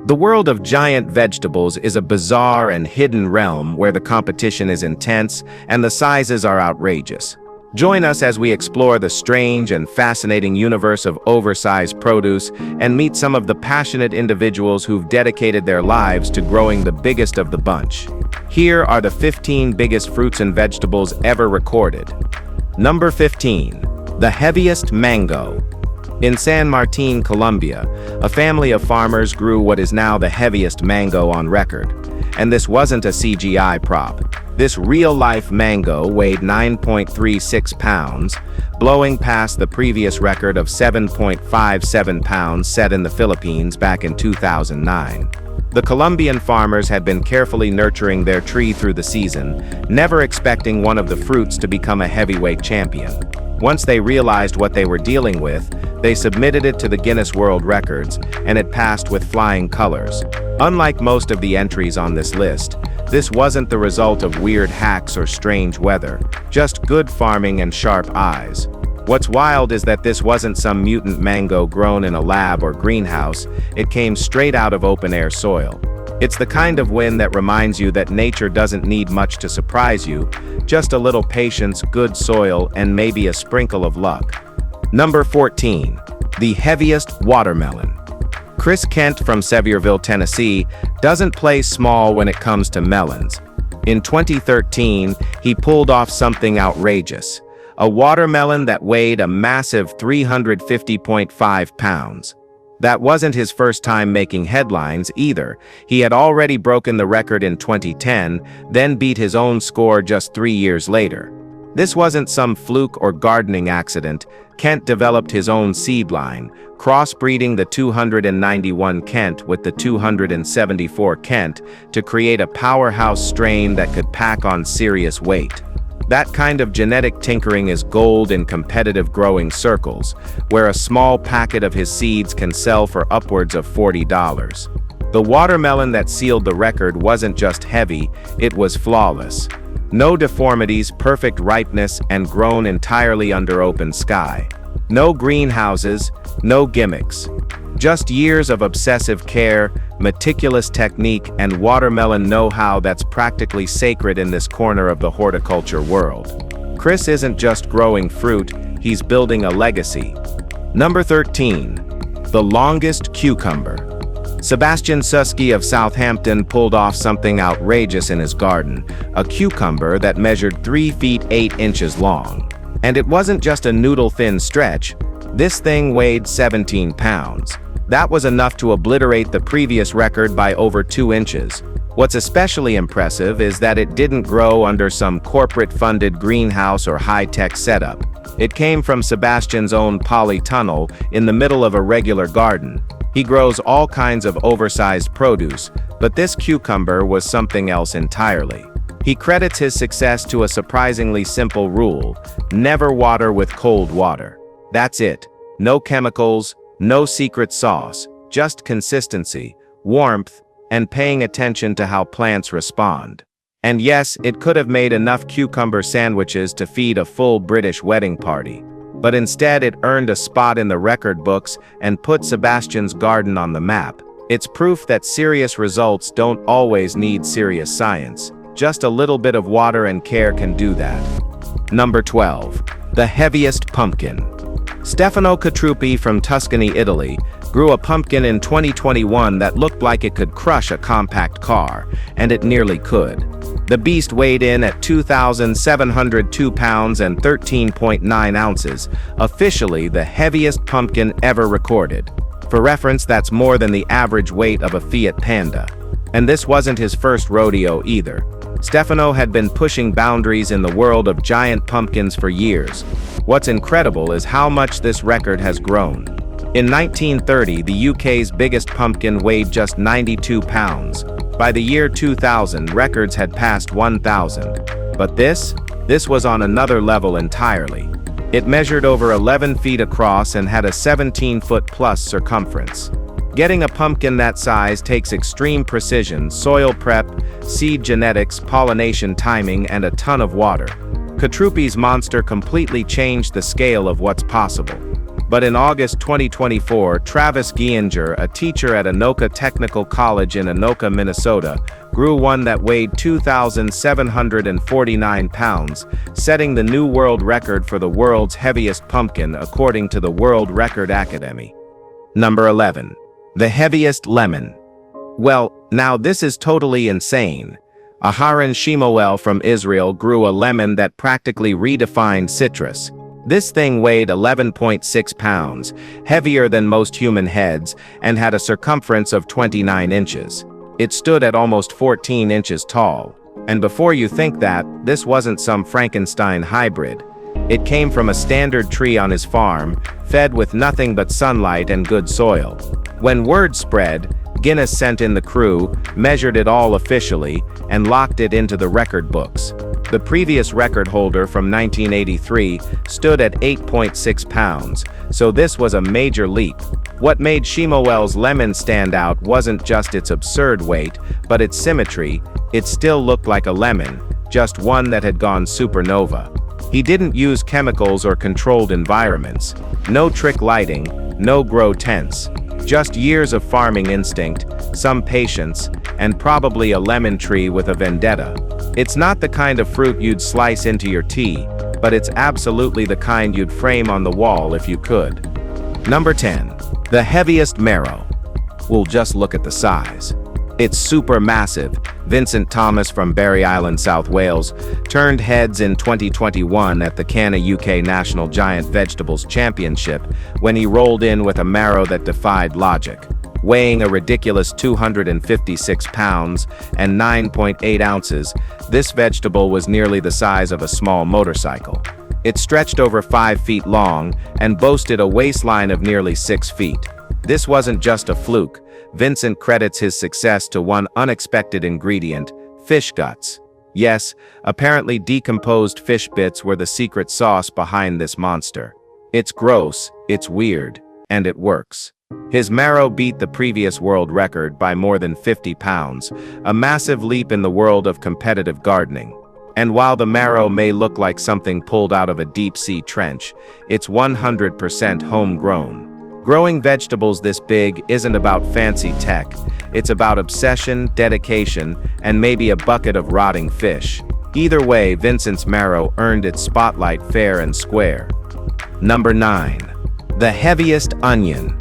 The world of giant vegetables is a bizarre and hidden realm where the competition is intense and the sizes are outrageous. Join us as we explore the strange and fascinating universe of oversized produce and meet some of the passionate individuals who've dedicated their lives to growing the biggest of the bunch. Here are the 15 biggest fruits and vegetables ever recorded. Number 15. The heaviest mango. In San Martin, Colombia, a family of farmers grew what is now the heaviest mango on record. And this wasn't a CGI prop. This real-life mango weighed 9.36 pounds, blowing past the previous record of 7.57 pounds set in the Philippines back in 2009. The Colombian farmers had been carefully nurturing their tree through the season, never expecting one of the fruits to become a heavyweight champion. Once they realized what they were dealing with, they submitted it to the Guinness World Records, and it passed with flying colors. Unlike most of the entries on this list, this wasn't the result of weird hacks or strange weather, just good farming and sharp eyes. What's wild is that this wasn't some mutant mango grown in a lab or greenhouse, it came straight out of open-air soil. It's the kind of win that reminds you that nature doesn't need much to surprise you, just a little patience, good soil, and maybe a sprinkle of luck. Number 14. The heaviest watermelon. Chris Kent from Sevierville, Tennessee, doesn't play small when it comes to melons. In 2013, he pulled off something outrageous. A watermelon that weighed a massive 350.5 pounds. That wasn't his first time making headlines either. He had already broken the record in 2010, then beat his own score just 3 years later. This wasn't some fluke or gardening accident. Kent developed his own seed line, crossbreeding the 291 Kent with the 274 Kent to create a powerhouse strain that could pack on serious weight. That kind of genetic tinkering is gold in competitive growing circles, where a small packet of his seeds can sell for upwards of $40. The watermelon that sealed the record wasn't just heavy, it was flawless. No deformities, perfect ripeness, and grown entirely under open sky. No greenhouses, no gimmicks. Just years of obsessive care, meticulous technique, and watermelon know-how that's practically sacred in this corner of the horticulture world. Chris isn't just growing fruit, he's building a legacy. Number 13. The longest cucumber. Sebastian Susky of Southampton pulled off something outrageous in his garden, a cucumber that measured 3 feet 8 inches long. And it wasn't just a noodle-thin stretch, this thing weighed 17 pounds. That was enough to obliterate the previous record by over 2 inches. What's especially impressive is that it didn't grow under some corporate-funded greenhouse or high-tech setup. It came from Sebastian's own polytunnel in the middle of a regular garden. He grows all kinds of oversized produce, but this cucumber was something else entirely. He credits his success to a surprisingly simple rule: never water with cold water. That's it. No chemicals, no secret sauce, just consistency, warmth, and paying attention to how plants respond. And yes, it could have made enough cucumber sandwiches to feed a full British wedding party. But instead it earned a spot in the record books and put Sebastian's garden on the map. It's proof that serious results don't always need serious science. Just a little bit of water and care can do that. Number 12. The heaviest pumpkin. Stefano Catruppi from Tuscany, Italy, grew a pumpkin in 2021 that looked like it could crush a compact car, and it nearly could. The beast weighed in at 2,702 pounds and 13.9 ounces, officially the heaviest pumpkin ever recorded. For reference, that's more than the average weight of a Fiat Panda. And this wasn't his first rodeo either. Stefano had been pushing boundaries in the world of giant pumpkins for years. What's incredible is how much this record has grown. In 1930, the UK's biggest pumpkin weighed just 92 pounds. By the year 2000, records had passed 1,000. But this was on another level entirely. It measured over 11 feet across and had a 17-foot-plus circumference. Getting a pumpkin that size takes extreme precision, soil prep, seed genetics, pollination timing, and a ton of water. Catruppi's monster completely changed the scale of what's possible. But in August 2024, Travis Geinger, a teacher at Anoka Technical College in Anoka, Minnesota, grew one that weighed 2,749 pounds, setting the new world record for the world's heaviest pumpkin according to the World Record Academy. Number 11. The heaviest lemon. Well, now this is totally insane. Aharon Shemuel from Israel grew a lemon that practically redefined citrus. This thing weighed 11.6 pounds, heavier than most human heads, and had a circumference of 29 inches. It stood at almost 14 inches tall. And before you think that, this wasn't some Frankenstein hybrid. It came from a standard tree on his farm, fed with nothing but sunlight and good soil. When word spread, Guinness sent in the crew, measured it all officially, and locked it into the record books. The previous record holder from 1983 stood at 8.6 pounds, so this was a major leap. What made Shemuel's lemon stand out wasn't just its absurd weight, but its symmetry. It still looked like a lemon, just one that had gone supernova. He didn't use chemicals or controlled environments. No trick lighting, no grow tents. Just years of farming instinct, some patience, and probably a lemon tree with a vendetta. It's not the kind of fruit you'd slice into your tea, but it's absolutely the kind you'd frame on the wall if you could. Number 10. The heaviest marrow. We'll just look at the size. It's super massive. Vincent Thomas from Barry Island, South Wales, turned heads in 2021 at the Canna UK National Giant Vegetables Championship when he rolled in with a marrow that defied logic. Weighing a ridiculous 256 pounds and 9.8 ounces, this vegetable was nearly the size of a small motorcycle. It stretched over 5 feet long and boasted a waistline of nearly 6 feet. This wasn't just a fluke. Vincent credits his success to one unexpected ingredient: fish guts. Yes, apparently decomposed fish bits were the secret sauce behind this monster. It's gross, it's weird, and it works. His marrow beat the previous world record by more than 50 pounds, a massive leap in the world of competitive gardening. And while the marrow may look like something pulled out of a deep-sea trench, it's 100% homegrown. Growing vegetables this big isn't about fancy tech. It's about obsession, dedication, and maybe a bucket of rotting fish. Either way, Vincent's marrow earned its spotlight fair and square. Number 9. The heaviest onion.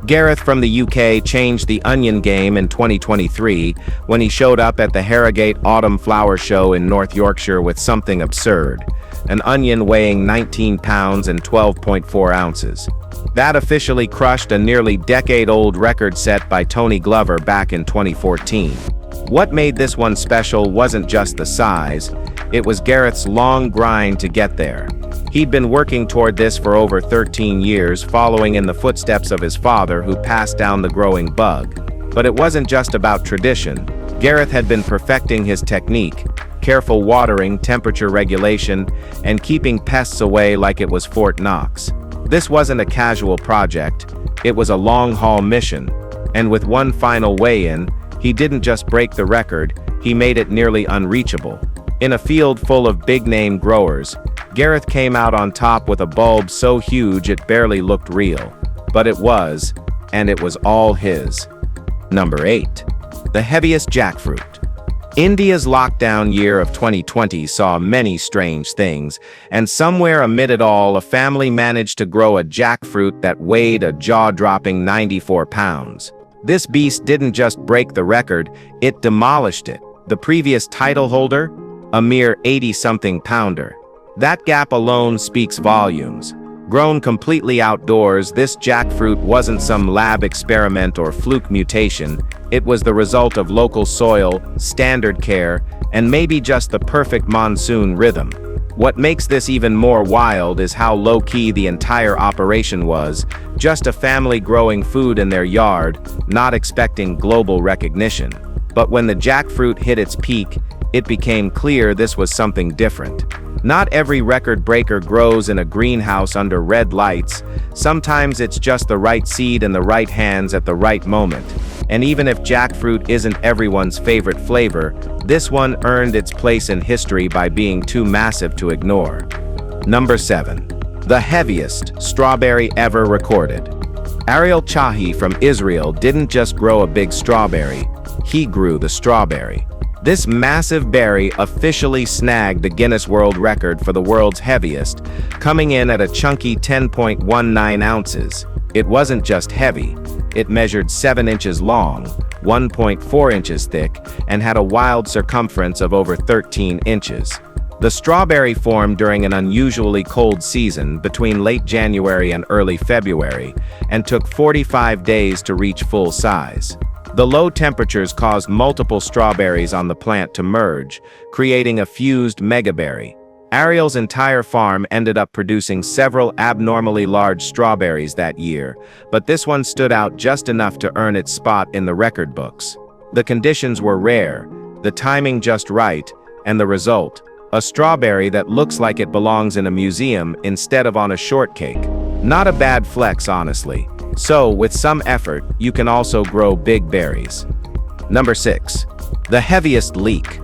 Gareth from the UK changed the onion game in 2023 when he showed up at the Harrogate Autumn Flower Show in North Yorkshire with something absurd: an onion weighing 19 pounds and 12.4 ounces. That officially crushed a nearly decade-old record set by Tony Glover back in 2014. What made this one special wasn't just the size, it was Gareth's long grind to get there. He'd been working toward this for over 13 years, following in the footsteps of his father who passed down the growing bug. But it wasn't just about tradition. Gareth had been perfecting his technique: careful watering, temperature regulation, and keeping pests away like it was Fort Knox. This wasn't a casual project, it was a long-haul mission. And with one final weigh-in, he didn't just break the record, he made it nearly unreachable. In a field full of big-name growers, Gareth came out on top with a bulb so huge it barely looked real. But it was, and it was all his. Number 8. The heaviest jackfruit. India's lockdown year of 2020 saw many strange things, and somewhere amid it all, a family managed to grow a jackfruit that weighed a jaw-dropping 94 pounds. This beast didn't just break the record, it demolished it. The previous title holder? A mere 80-something pounder. That gap alone speaks volumes. Grown completely outdoors, this jackfruit wasn't some lab experiment or fluke mutation. It was the result of local soil, standard care, and maybe just the perfect monsoon rhythm. What makes this even more wild is how low-key the entire operation was, just a family growing food in their yard, not expecting global recognition. But when the jackfruit hit its peak, it became clear this was something different. Not every record breaker grows in a greenhouse under red lights. Sometimes it's just the right seed in the right hands at the right moment. And even if jackfruit isn't everyone's favorite flavor, this one earned its place in history by being too massive to ignore. Number 7. The heaviest strawberry ever recorded. Ariel Chahi from Israel didn't just grow a big strawberry, he grew the strawberry. This massive berry officially snagged the Guinness World Record for the world's heaviest, coming in at a chunky 10.19 ounces. It wasn't just heavy, it measured 7 inches long, 1.4 inches thick, and had a wild circumference of over 13 inches. The strawberry formed during an unusually cold season between late January and early February, and took 45 days to reach full size. The low temperatures caused multiple strawberries on the plant to merge, creating a fused megaberry. Ariel's entire farm ended up producing several abnormally large strawberries that year, but this one stood out just enough to earn its spot in the record books. The conditions were rare, the timing just right, and the result, a strawberry that looks like it belongs in a museum instead of on a shortcake. Not a bad flex, honestly. So, with some effort, you can also grow big berries. Number 6. The heaviest leek.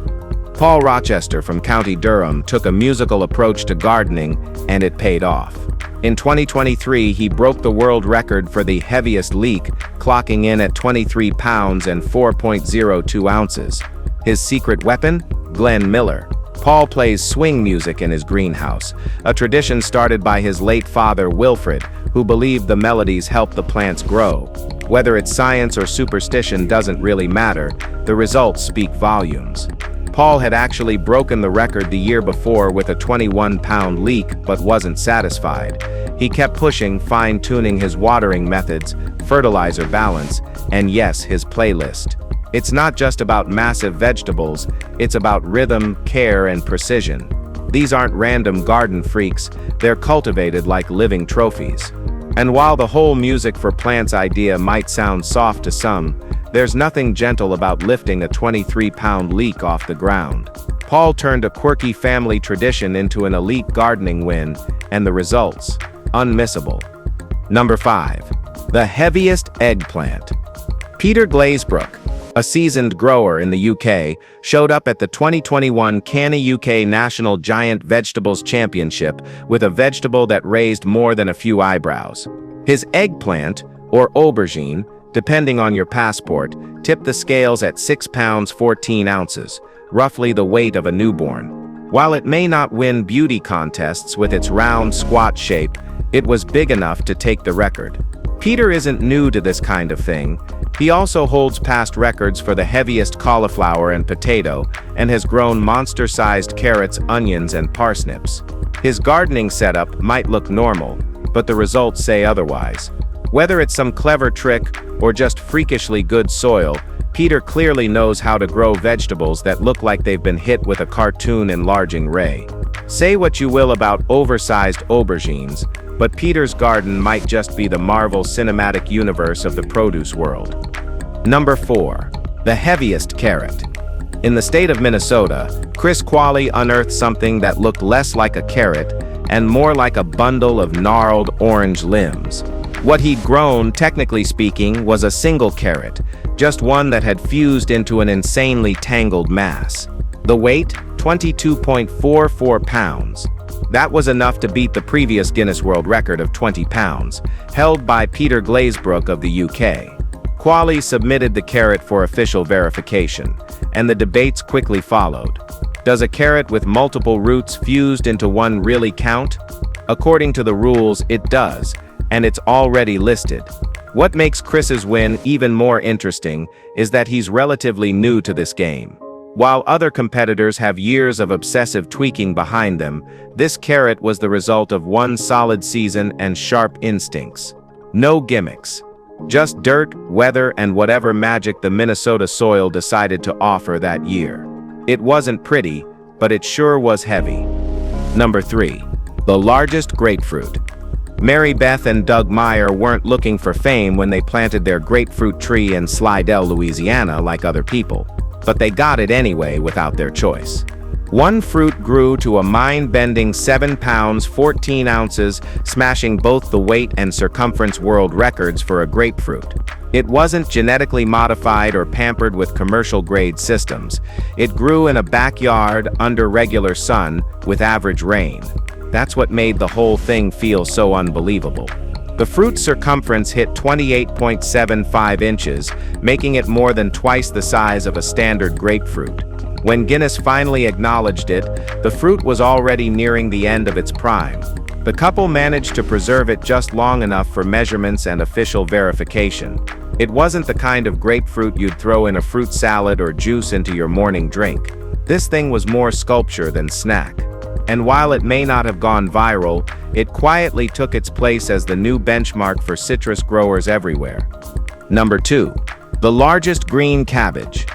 Paul Rochester from County Durham took a musical approach to gardening, and it paid off. In 2023, he broke the world record for the heaviest leek, clocking in at 23 pounds and 4.02 ounces. His secret weapon? Glenn Miller. Paul plays swing music in his greenhouse, a tradition started by his late father, Wilfred, who believed the melodies help the plants grow. Whether it's science or superstition doesn't really matter, the results speak volumes. Paul had actually broken the record the year before with a 21-pound leek but wasn't satisfied. He kept pushing, fine-tuning his watering methods, fertilizer balance, and yes, his playlist. It's not just about massive vegetables, it's about rhythm, care, and precision. These aren't random garden freaks, they're cultivated like living trophies. And while the whole music for plants idea might sound soft to some, there's nothing gentle about lifting a 23-pound leek off the ground. Paul turned a quirky family tradition into an elite gardening win, and the results, unmissable. Number 5. The heaviest eggplant. Peter Glazebrook, a seasoned grower in the UK, showed up at the 2021 Cannes UK National Giant Vegetables Championship with a vegetable that raised more than a few eyebrows. His eggplant, or aubergine, depending on your passport, tipped the scales at 6 pounds 14 ounces, roughly the weight of a newborn. While it may not win beauty contests with its round, squat shape, it was big enough to take the record. Peter isn't new to this kind of thing. He also holds past records for the heaviest cauliflower and potato, and has grown monster-sized carrots, onions, and parsnips. His gardening setup might look normal, but the results say otherwise. Whether it's some clever trick or just freakishly good soil, Peter clearly knows how to grow vegetables that look like they've been hit with a cartoon enlarging ray. Say what you will about oversized aubergines, but Peter's garden might just be the Marvel Cinematic Universe of the produce world. Number 4. The heaviest carrot. In the state of Minnesota, Chris Qualley unearthed something that looked less like a carrot and more like a bundle of gnarled orange limbs. What he'd grown, technically speaking, was a single carrot, just one that had fused into an insanely tangled mass. The weight? 22.44 pounds. That was enough to beat the previous Guinness World Record of 20 pounds, held by Peter Glazebrook of the UK. Qualley submitted the carrot for official verification, and the debates quickly followed. Does a carrot with multiple roots fused into one really count? According to the rules, it does, and it's already listed. What makes Chris's win even more interesting is that he's relatively new to this game. While other competitors have years of obsessive tweaking behind them, this carrot was the result of one solid season and sharp instincts. No gimmicks. Just dirt, weather, and whatever magic the Minnesota soil decided to offer that year. It wasn't pretty, but it sure was heavy. Number 3. The largest grapefruit. Mary Beth and Doug Meyer weren't looking for fame when they planted their grapefruit tree in Slidell, Louisiana, like other people. But they got it anyway without their choice. One fruit grew to a mind-bending 7 pounds 14 ounces, smashing both the weight and circumference world records for a grapefruit. It wasn't genetically modified or pampered with commercial-grade systems. It grew in a backyard under regular sun with average rain. That's what made the whole thing feel so unbelievable. The fruit's circumference hit 28.75 inches, making it more than twice the size of a standard grapefruit. When Guinness finally acknowledged it, the fruit was already nearing the end of its prime. The couple managed to preserve it just long enough for measurements and official verification. It wasn't the kind of grapefruit you'd throw in a fruit salad or juice into your morning drink. This thing was more sculpture than snack. And while it may not have gone viral, it quietly took its place as the new benchmark for citrus growers everywhere. Number 2. The largest green cabbage.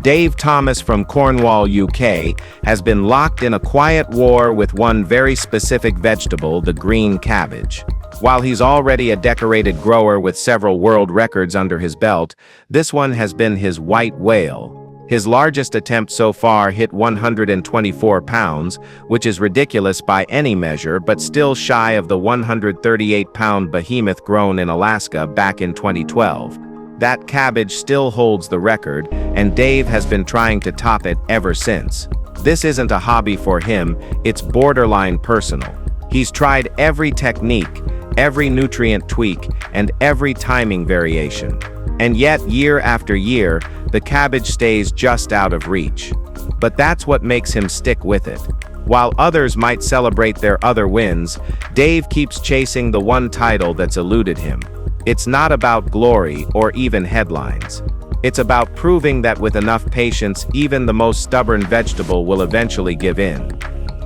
Dave Thomas from Cornwall, UK, has been locked in a quiet war with one very specific vegetable, the green cabbage. While he's already a decorated grower with several world records under his belt, this one has been his white whale. His largest attempt so far hit 124 pounds, which is ridiculous by any measure, but still shy of the 138-pound behemoth grown in Alaska back in 2012. That cabbage still holds the record, and Dave has been trying to top it ever since. This isn't a hobby for him, it's borderline personal. He's tried every technique, every nutrient tweak, and every timing variation. And yet, year after year, the cabbage stays just out of reach. But that's what makes him stick with it. While others might celebrate their other wins, Dave keeps chasing the one title that's eluded him. It's not about glory or even headlines. It's about proving that with enough patience, even the most stubborn vegetable will eventually give in.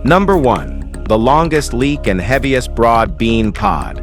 Number 1. The longest leek and heaviest broad bean pod.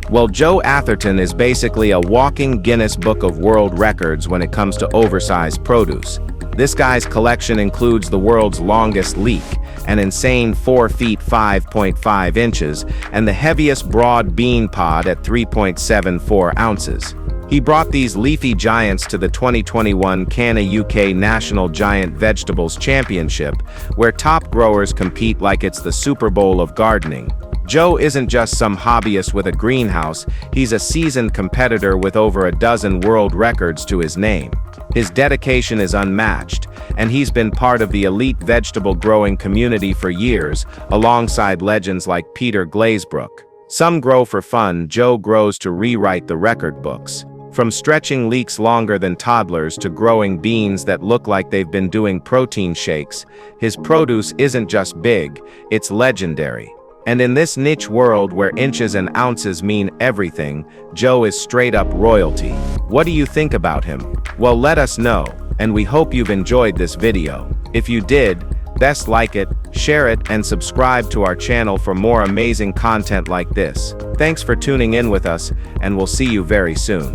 Well, Joe Atherton is basically a walking Guinness Book of World Records when it comes to oversized produce. This guy's collection includes the world's longest leek, an insane 4 feet 5.5 inches, and the heaviest broad bean pod at 3.74 ounces. He brought these leafy giants to the 2021 Canna UK National Giant Vegetables Championship, where top growers compete like it's the Super Bowl of gardening. Joe isn't just some hobbyist with a greenhouse, he's a seasoned competitor with over a dozen world records to his name. His dedication is unmatched, and he's been part of the elite vegetable growing community for years, alongside legends like Peter Glazebrook. Some grow for fun, Joe grows to rewrite the record books. From stretching leeks longer than toddlers to growing beans that look like they've been doing protein shakes, his produce isn't just big, it's legendary. And in this niche world where inches and ounces mean everything, Joe is straight up royalty. What do you think about him? Well, let us know, and we hope you've enjoyed this video. If you did, best like it, share it, and subscribe to our channel for more amazing content like this. Thanks for tuning in with us, and we'll see you very soon.